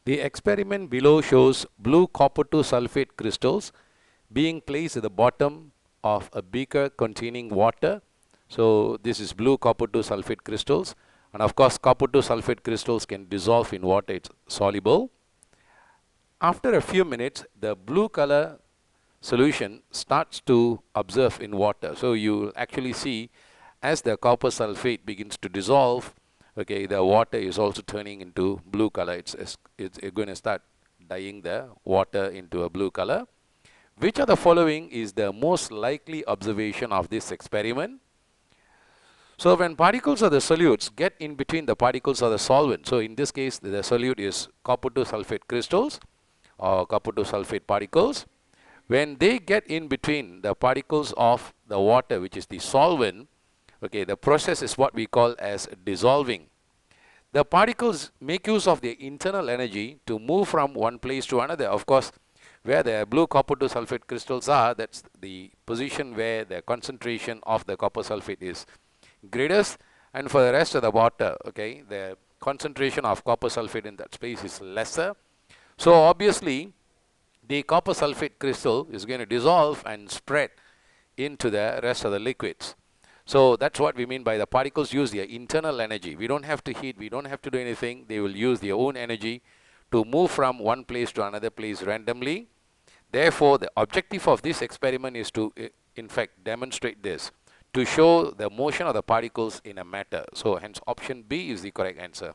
The experiment below shows blue copper 2 sulfate crystals being placed at the bottom of a beaker containing water. So this is blue copper 2 sulfate crystals, and of course copper 2 sulfate crystals can dissolve in water, it's soluble. After a few minutes, the blue color solution starts to absorb in water. So you actually see as the copper sulfate begins to dissolve, okay, the water is also turning into blue color. It's going to start dyeing the water into a blue color. Which of the following is the most likely observation of this experiment? So when particles of the solutes get in between the particles of the solvent, so in this case the solute is copper 2 sulfate crystals or copper 2 sulfate particles. When they get in between the particles of the water, which is the solvent, okay, the process is what we call as dissolving. The particles make use of their internal energy to move from one place to another. Of course, where the blue copper 2 sulfate crystals are, that's the position where the concentration of the copper sulfate is greatest, and for the rest of the water, okay, the concentration of copper sulfate in that space is lesser. So obviously the copper sulfate crystal is going to dissolve and spread into the rest of the liquids. So that's what we mean by the particles use their internal energy. We don't have to heat, we don't have to do anything. They will use their own energy to move from one place to another place randomly. Therefore, the objective of this experiment is to, in fact, demonstrate this, to show the motion of the particles in a matter. So hence option B is the correct answer.